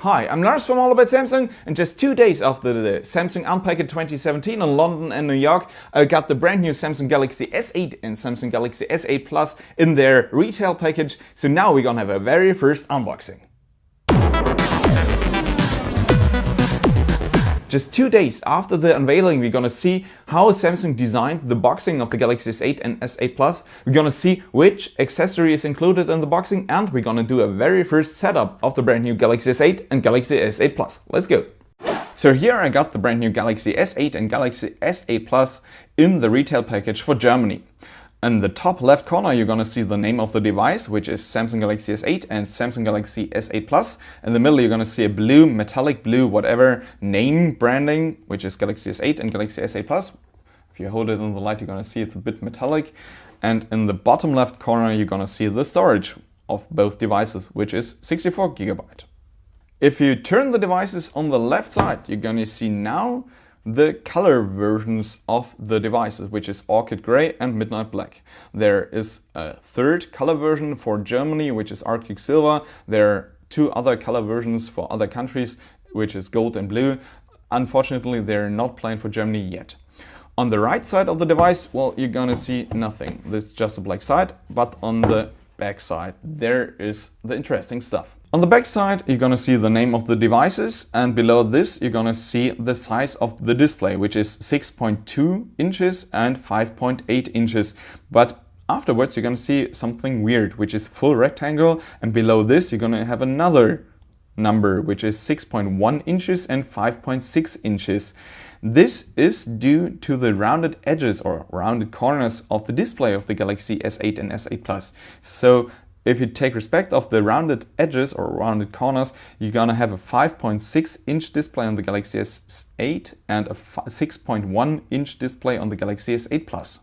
Hi, I'm Lars from All About Samsung, and just 2 days after the Samsung Unpacked 2017 in London and New York, I got the brand new Samsung Galaxy S8 and Samsung Galaxy S8 Plus in their retail package, so now we're gonna have a very first unboxing. Just 2 days after the unveiling, we're gonna see how Samsung designed the boxing of the Galaxy S8 and S8 Plus. We're gonna see which accessory is included in the boxing, and we're gonna do a very first setup of the brand new Galaxy S8 and Galaxy S8 Plus. Let's go! So here I got the brand new Galaxy S8 and Galaxy S8 Plus in the retail package for Germany. In the top left corner, you're gonna see the name of the device, which is Samsung Galaxy S8 and Samsung Galaxy S8 Plus. In the middle, you're gonna see a blue, metallic blue, whatever name branding, which is Galaxy S8 and Galaxy S8 Plus. If you hold it in the light, you're gonna see it's a bit metallic. And in the bottom left corner, you're gonna see the storage of both devices, which is 64 GB. If you turn the devices on the left side, you're gonna see now the color versions of the devices, which is Orchid Grey and Midnight Black. There is a third color version for Germany, which is Arctic Silver. There are two other color versions for other countries, which is Gold and Blue. Unfortunately, they're not planned for Germany yet. On the right side of the device, well, you're gonna see nothing. This is just a black side, but on the back side, there is the interesting stuff. On the back side, you're gonna see the name of the devices, and below this, you're gonna see the size of the display, which is 6.2 inches and 5.8 inches. But afterwards, you're gonna see something weird, which is full rectangle, and below this, you're gonna have another number, which is 6.1 inches and 5.6 inches. This is due to the rounded edges or rounded corners of the display of the Galaxy S8 and S8 Plus. So if you take respect of the rounded edges or rounded corners, you're gonna have a 5.6 inch display on the Galaxy S8 and a 6.1 inch display on the Galaxy S8 Plus.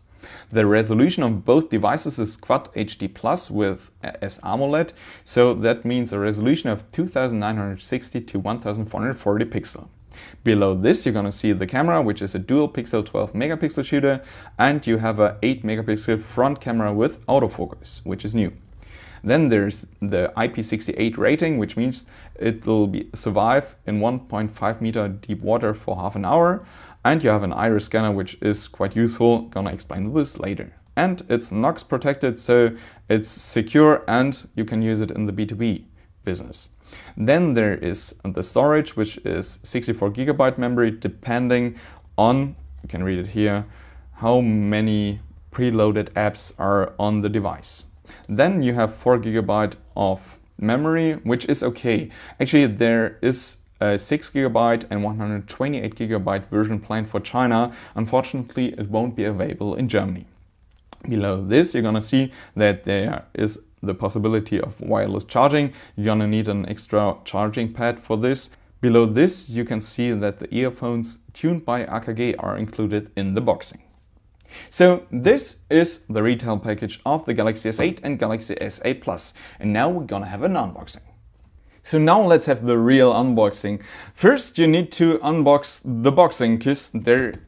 The resolution of both devices is Quad HD Plus with S-AMOLED, so that means a resolution of 2960 to 1440 pixel. Below this, you're gonna see the camera, which is a dual pixel 12 megapixel shooter, and you have a 8 megapixel front camera with autofocus, which is new. Then there's the IP68 rating, which means it will survive in 1.5 meter deep water for half an hour. And you have an iris scanner, which is quite useful. Gonna explain this later. And it's NOx protected, so it's secure and you can use it in the B2B business. Then there is the storage, which is 64 GB memory, depending on, you can read it here, how many preloaded apps are on the device. Then you have 4 GB of memory, which is okay. Actually, there is a 6 GB and 128 GB version planned for China. Unfortunately, it won't be available in Germany. Below this, you're gonna see that there is the possibility of wireless charging. You're gonna need an extra charging pad for this. Below this, you can see that the earphones tuned by AKG are included in the boxing. So this is the retail package of the Galaxy S8 and Galaxy S8 Plus, and now we're gonna have an unboxing. So now let's have the real unboxing. First you need to unbox the boxing, because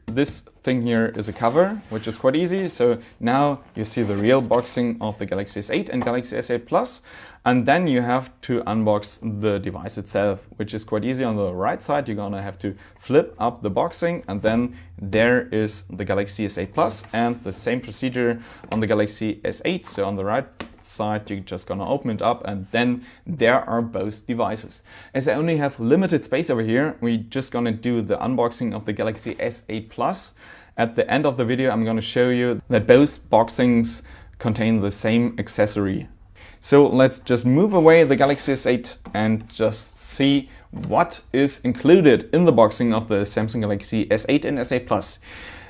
this thing here is a cover, which is quite easy. So now you see the real boxing of the Galaxy S8 and Galaxy S8 Plus, and then you have to unbox the device itself, which is quite easy. On the right side, you're gonna have to flip up the boxing, and then there is the Galaxy S8 Plus, and the same procedure on the Galaxy S8. So on the right side, you're just gonna open it up, and then there are both devices. As I only have limited space over here, we're just gonna do the unboxing of the Galaxy S8 Plus. At the end of the video, I'm gonna show you that both boxings contain the same accessory. So let's just move away the Galaxy S8 and just see what is included in the boxing of the Samsung Galaxy S8 and S8 Plus.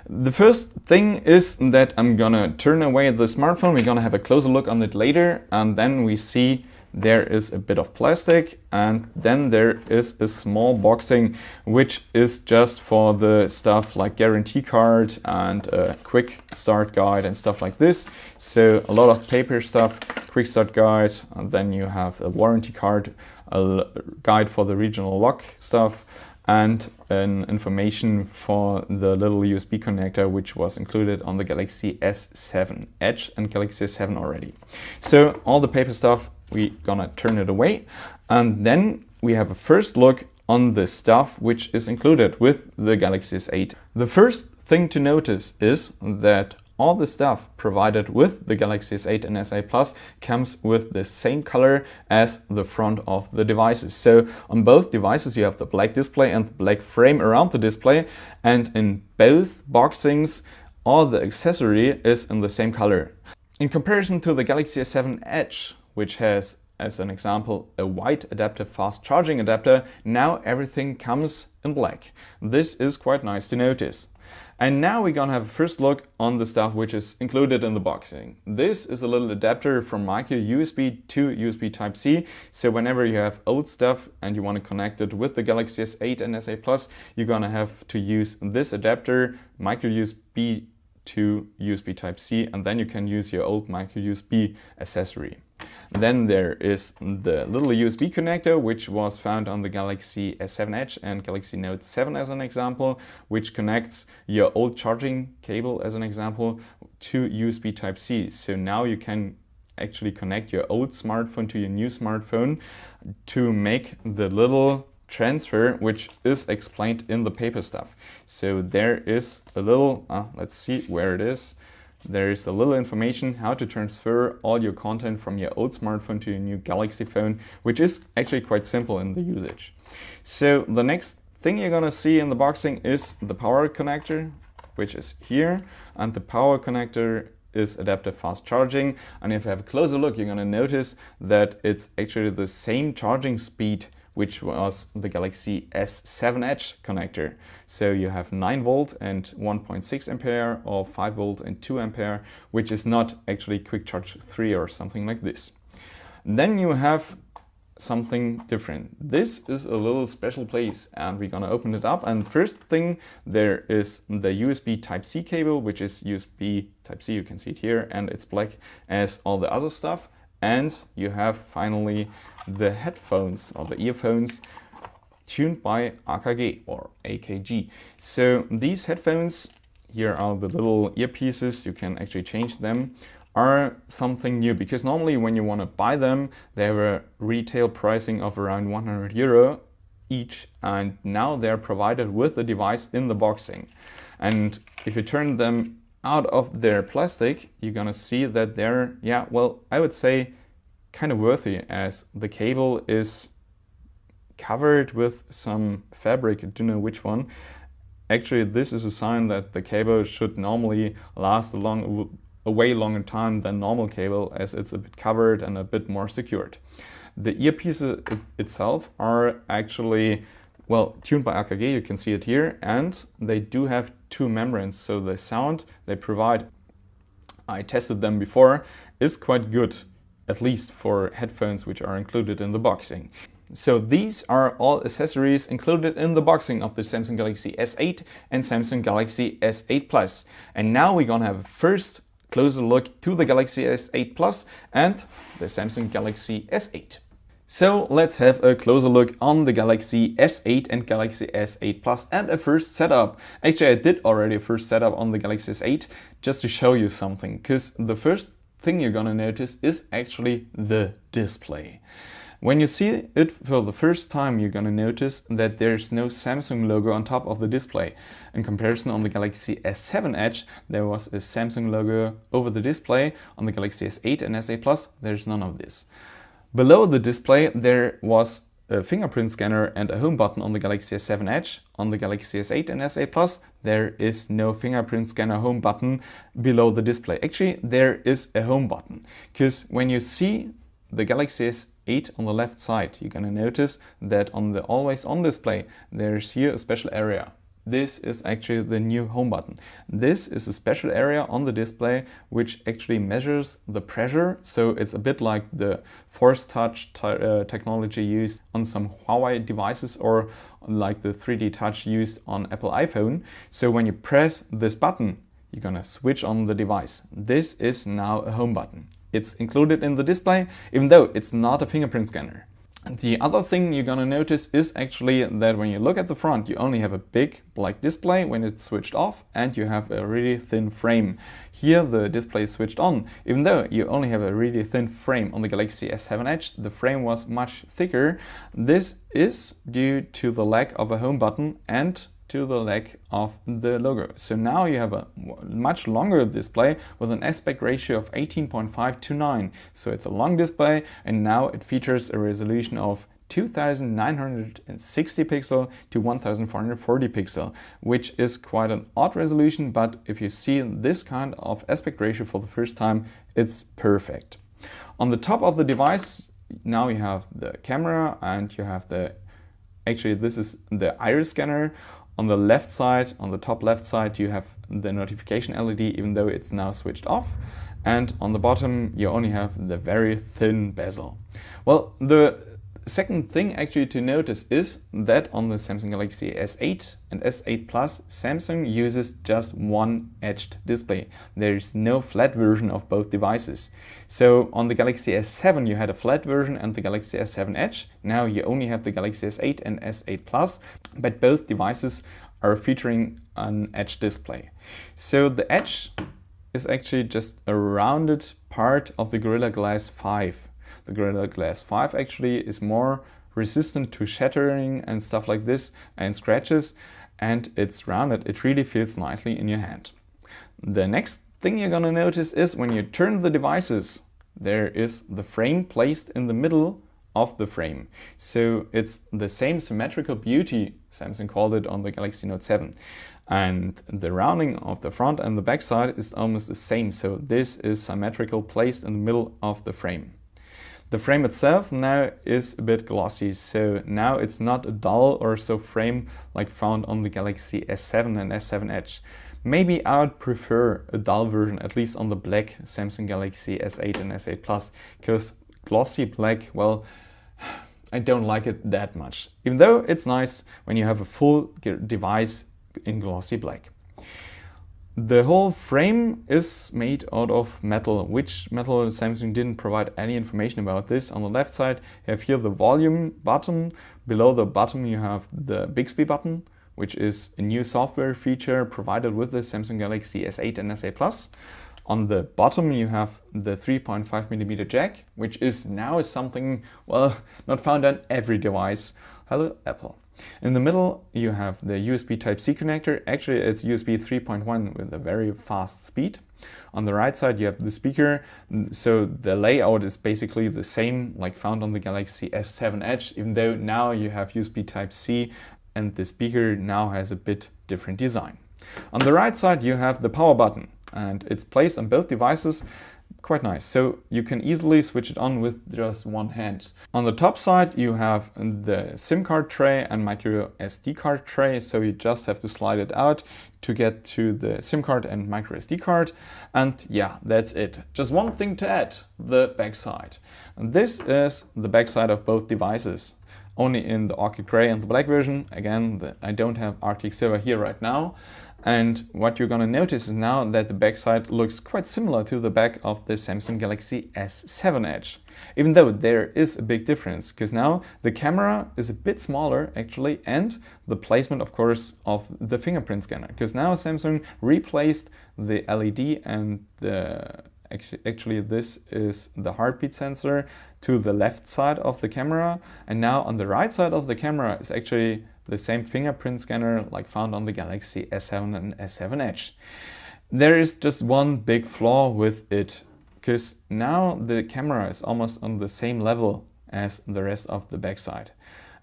The first thing is that I'm gonna turn away the smartphone. We're gonna have a closer look on it later, and then we see there is a bit of plastic, and then there is a small boxing, which is just for the stuff like guarantee card and a quick start guide and stuff like this. So a lot of paper stuff, quick start guide, and then you have a warranty card, a guide for the regional lock stuff, and an information for the little USB connector, which was included on the Galaxy S7 Edge and Galaxy S7 already. So all the paper stuff, we're gonna turn it away, and then we have a first look on the stuff which is included with the Galaxy S8. The first thing to notice is that all the stuff provided with the Galaxy S8 and S8 Plus comes with the same color as the front of the devices. So on both devices you have the black display and the black frame around the display, and in both boxings all the accessory is in the same color. In comparison to the Galaxy S7 Edge, which has, as an example, a white adaptive fast charging adapter, now everything comes in black. This is quite nice to notice. And now we're gonna have a first look on the stuff which is included in the boxing. This is a little adapter from micro USB to USB Type-C. So whenever you have old stuff and you want to connect it with the Galaxy S8 and S8 Plus, you're gonna have to use this adapter, micro USB to USB Type-C, and then you can use your old micro USB accessory. Then there is the little USB connector, which was found on the Galaxy S7 Edge and Galaxy Note 7 as an example, which connects your old charging cable as an example to USB Type-C. So now you can actually connect your old smartphone to your new smartphone to make the little transfer, which is explained in the paper stuff. So there is a little, let's see where it is. There is a little information how to transfer all your content from your old smartphone to your new Galaxy phone, which is actually quite simple in the usage. So the next thing you're gonna see in the boxing is the power connector, which is here, and the power connector is adaptive fast charging. And if you have a closer look, you're gonna notice that it's actually the same charging speed which was the Galaxy S7 Edge connector. So you have 9 volt and 1.6 ampere or 5 volt and 2 ampere, which is not actually Quick Charge 3 or something like this. Then you have something different. This is a little special place and we're gonna open it up. And first thing, there is the USB Type-C cable, which is USB Type-C, you can see it here, and it's black as all the other stuff. And you have finally the headphones or the earphones tuned by AKG or AKG. So these headphones, here are the little earpieces, you can actually change them, are something new, because normally when you want to buy them, they have a retail pricing of around 100 euro each, and now they're provided with the device in the boxing. And if you turn them out of their plastic, you're gonna see that they're, yeah, well, I would say kind of worthy, as the cable is covered with some fabric, I don't know which one. Actually, this is a sign that the cable should normally last a way longer time than normal cable, as it's a bit covered and a bit more secured. The earpiece itself are actually, well, tuned by AKG, you can see it here, and they do have 2 membranes, so the sound they provide, I tested them before, is quite good, at least for headphones which are included in the boxing. So these are all accessories included in the boxing of the Samsung Galaxy S8 and Samsung Galaxy S8 Plus. And now we're gonna have a first closer look to the Galaxy S8 Plus and the Samsung Galaxy S8. So let's have a closer look on the Galaxy S8 and Galaxy S8 Plus and a first setup. Actually, I did already a first setup on the Galaxy S8 just to show you something, because the first thing you're gonna notice is actually the display. When you see it for the first time, you're gonna notice that there's no Samsung logo on top of the display. In comparison, on the Galaxy S7 Edge, there was a Samsung logo over the display. On the Galaxy S8 and S8 Plus, there's none of this. Below the display, there was a fingerprint scanner and a home button on the Galaxy S7 Edge. On the Galaxy S8 and S8 Plus, there is no fingerprint scanner home button below the display. Actually, there is a home button, because when you see the Galaxy S8 on the left side, you're gonna notice that on the always on display, there's here a special area. This is actually the new home button. This is a special area on the display which actually measures the pressure. So it's a bit like the Force Touch technology used on some Huawei devices, or like the 3D Touch used on Apple iPhone. So when you press this button, you're gonna switch on the device. This is now a home button. It's included in the display, even though it's not a fingerprint scanner. The other thing you're gonna notice is actually that when you look at the front, you only have a big black display when it's switched off, and you have a really thin frame. Here the display is switched on. Even though you only have a really thin frame on the Galaxy S7 Edge, the frame was much thicker. This is due to the lack of a home button and to the lack of the logo. So now you have a much longer display with an aspect ratio of 18.5 to 9. So it's a long display, and now it features a resolution of 2960 pixel to 1440 pixel, which is quite an odd resolution, but if you see this kind of aspect ratio for the first time, it's perfect. On the top of the device, now you have the camera, and you have actually this is the iris scanner. On the left side, on the top left side, you have the notification LED, even though it's now switched off. And on the bottom, you only have the very thin bezel. Well, the second thing actually to notice is that on the Samsung Galaxy S8 and S8 Plus, Samsung uses just one edged display. There's no flat version of both devices. So on the Galaxy S7 you had a flat version and the Galaxy S7 Edge. Now you only have the Galaxy S8 and S8 Plus, but both devices are featuring an edge display. So the Edge is actually just a rounded part of the Gorilla Glass 5. The Gorilla Glass 5 actually is more resistant to shattering and stuff like this and scratches, and it's rounded. It really feels nicely in your hand. The next thing you're gonna notice is when you turn the devices, there is the frame placed in the middle of the frame. So it's the same symmetrical beauty, Samsung called it on the Galaxy Note 7. And the rounding of the front and the back side is almost the same. So this is symmetrical, placed in the middle of the frame. The frame itself now is a bit glossy, so now it's not a dull or so frame like found on the Galaxy S7 and S7 Edge. Maybe I would prefer a dull version, at least on the black Samsung Galaxy S8 and S8 Plus, because glossy black, well, I don't like it that much. Even though it's nice when you have a full device in glossy black. The whole frame is made out of metal. Which metal? Samsung didn't provide any information about this. On the left side you have here the volume button. Below the button you have the Bixby button, which is a new software feature provided with the Samsung Galaxy S8 and S8 Plus. On the bottom you have the 3.5mm jack, which is now something, well, not found on every device. Hello, Apple. In the middle you have the USB Type-C connector. Actually it's USB 3.1 with a very fast speed. On the right side you have the speaker, so the layout is basically the same like found on the Galaxy S7 Edge, even though now you have USB Type-C and the speaker now has a bit different design. On the right side you have the power button, and it's placed on both devices. Quite nice, so you can easily switch it on with just one hand. On the top side you have the SIM card tray and micro SD card tray, so you just have to slide it out to get to the SIM card and micro SD card, and yeah, that's it. Just one thing to add, the back side. This is the back side of both devices, only in the Arctic Grey and the black version. Again, I don't have Arctic Silver here right now. And what you're gonna notice is now that the backside looks quite similar to the back of the Samsung Galaxy S7 Edge. Even though there is a big difference, because now the camera is a bit smaller actually, and the placement of course of the fingerprint scanner. Because now Samsung replaced the LED and actually this is the heartbeat sensor to the left side of the camera, and now on the right side of the camera is actually the same fingerprint scanner like found on the Galaxy S7 and S7 Edge. There is just one big flaw with it, because now the camera is almost on the same level as the rest of the backside,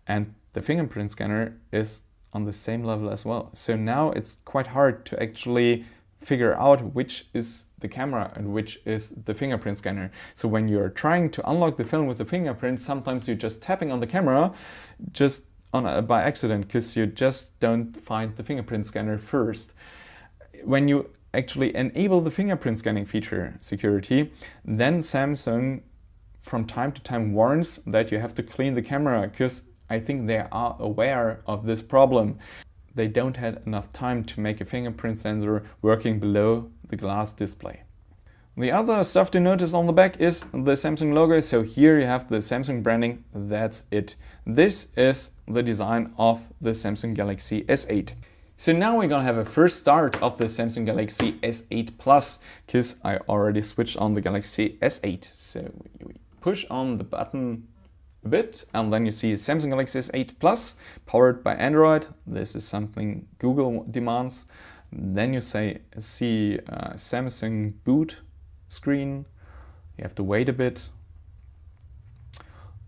and the fingerprint scanner is on the same level as well. So now it's quite hard to actually figure out which is the camera and which is the fingerprint scanner. So when you're trying to unlock the phone with the fingerprint, sometimes you're just tapping on the camera just by accident, because you just don't find the fingerprint scanner first. When you actually enable the fingerprint scanning feature security, then Samsung from time to time warns that you have to clean the camera, because I think they are aware of this problem. They don't have enough time to make a fingerprint sensor working below the glass display. The other stuff to notice on the back is the Samsung logo. So here you have the Samsung branding, that's it. This is the design of the Samsung Galaxy S8. So now we're gonna have a first start of the Samsung Galaxy S8 Plus, because I already switched on the Galaxy S8. So we push on the button a bit, and then you see Samsung Galaxy S8 Plus, powered by Android. This is something Google demands. Then you see Samsung boot screen. You have to wait a bit.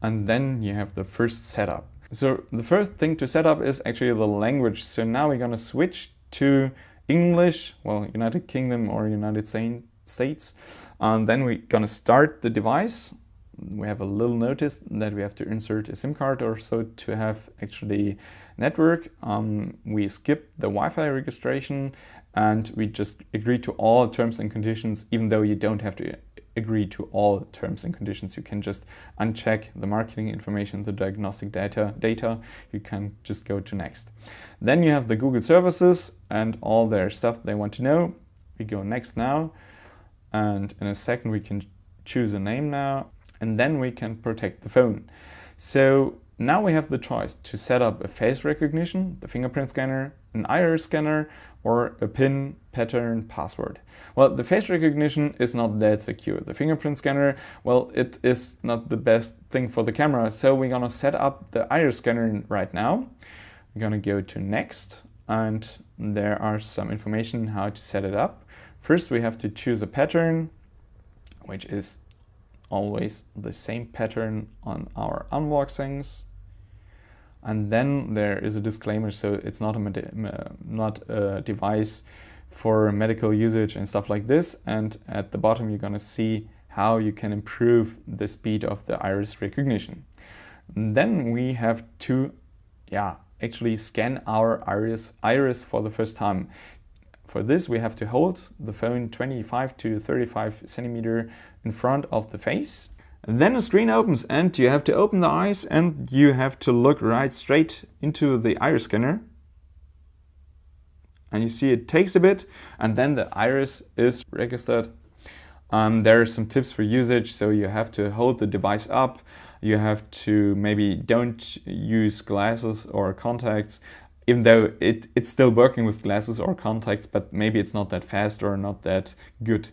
And then you have the first setup. So the first thing to set up is actually the language. So now we're gonna switch to English, well, United Kingdom or United States. And then we're gonna start the device. We have a little notice that we have to insert a SIM card or so to have actually network. We skip the Wi-Fi registration and we just agree to all terms and conditions, even though you don't have to agree to all terms and conditions. You can just uncheck the marketing information, the diagnostic data. You can just go to next. Then you have the Google services and all their stuff they want to know. We go next now. And in a second we can choose a name now. And then we can protect the phone. So now we have the choice to set up a face recognition, the fingerprint scanner, an iris scanner, or a PIN pattern password. Well, the face recognition is not that secure. The fingerprint scanner, well, it is not the best thing for the camera. So we're gonna set up the iris scanner right now. We're gonna go to next, and there are some information how to set it up. First, we have to choose a pattern, which is always the same pattern on our unboxings. And then there is a disclaimer, so it's not a device for medical usage and stuff like this. And at the bottom you're gonna see how you can improve the speed of the iris recognition. And then we have to actually scan our iris for the first time. For this, we have to hold the phone 25 to 35 centimeters in front of the face. And then a screen opens and you have to open the eyes and you have to look right straight into the iris scanner. And you see it takes a bit and then the iris is registered. There are some tips for usage. So you have to hold the device up. You have to maybe don't use glasses or contacts, even though it's still working with glasses or contacts, but maybe it's not that fast or not that good.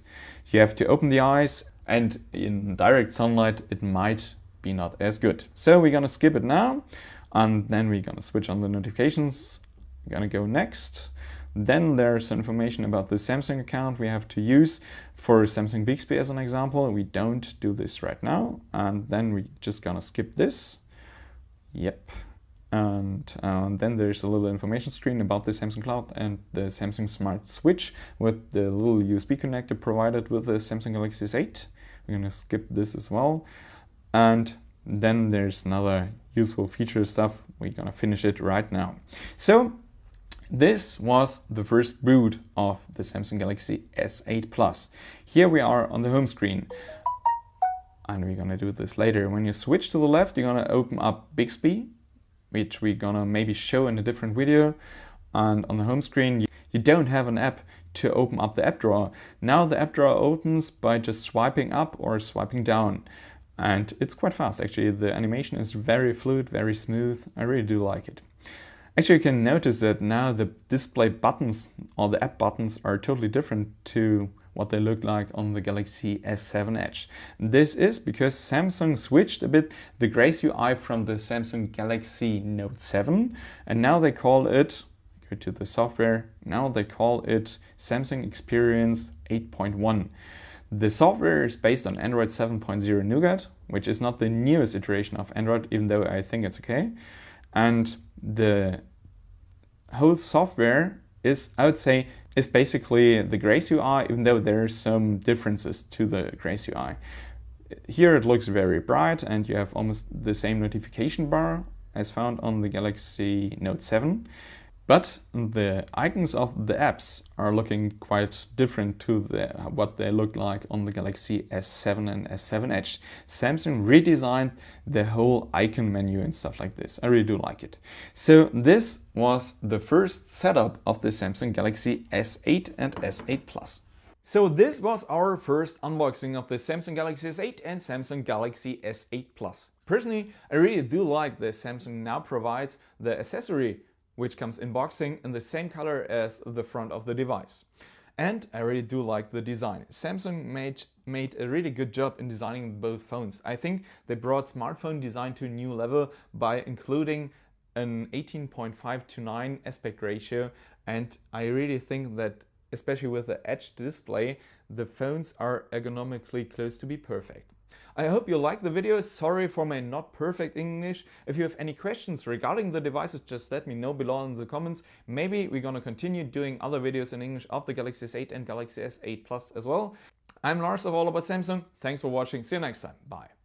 You have to open the eyes, and in direct sunlight it might be not as good. So we're gonna skip it now, and then we're gonna switch on the notifications. We're gonna go next. Then there's some information about the Samsung account we have to use for Samsung Bixby as an example. We don't do this right now, and then we're just gonna skip this. Yep. And then there's a little information screen about the Samsung Cloud and the Samsung Smart Switch with the little USB connector provided with the Samsung Galaxy S8. We're gonna skip this as well. And then there's another useful feature stuff. We're gonna finish it right now. So this was the first boot of the Samsung Galaxy S8 Plus. Here we are on the home screen. And we're gonna do this later. When you switch to the left, you're gonna open up Bixby, which we're gonna maybe show in a different video. And on the home screen, you don't have an app to open up the app drawer. Now the app drawer opens by just swiping up or swiping down. And it's quite fast actually. The animation is very fluid, very smooth. I really do like it. Actually, you can notice that now the display buttons or the app buttons are totally different to what they look like on the Galaxy S7 Edge. This is because Samsung switched a bit the Grace UI from the Samsung Galaxy Note 7, and now they call it, go to the software, now they call it Samsung Experience 8.1. The software is based on Android 7.0 Nougat, which is not the newest iteration of Android, even though I think it's okay. And the whole software is, I would say, is basically the Grace UI, even though there are some differences to the Grace UI. Here it looks very bright and you have almost the same notification bar as found on the Galaxy Note 7. But the icons of the apps are looking quite different to what they look like on the Galaxy S7 and S7 Edge. Samsung redesigned the whole icon menu and stuff like this. I really do like it. So this was the first setup of the Samsung Galaxy S8 and S8 Plus. So this was our first unboxing of the Samsung Galaxy S8 and Samsung Galaxy S8 Plus. Personally, I really do like that Samsung now provides the accessory which comes in boxing in the same color as the front of the device. And I really do like the design. Samsung made a really good job in designing both phones. I think they brought smartphone design to a new level by including an 18.5:9 aspect ratio, and I really think that especially with the edge display, the phones are ergonomically close to be perfect. I hope you liked the video. Sorry for my not perfect English. If you have any questions regarding the devices, just let me know below in the comments. Maybe we're gonna continue doing other videos in English of the Galaxy S8 and Galaxy S8 Plus as well. I'm Lars of All About Samsung. Thanks for watching. See you next time. Bye.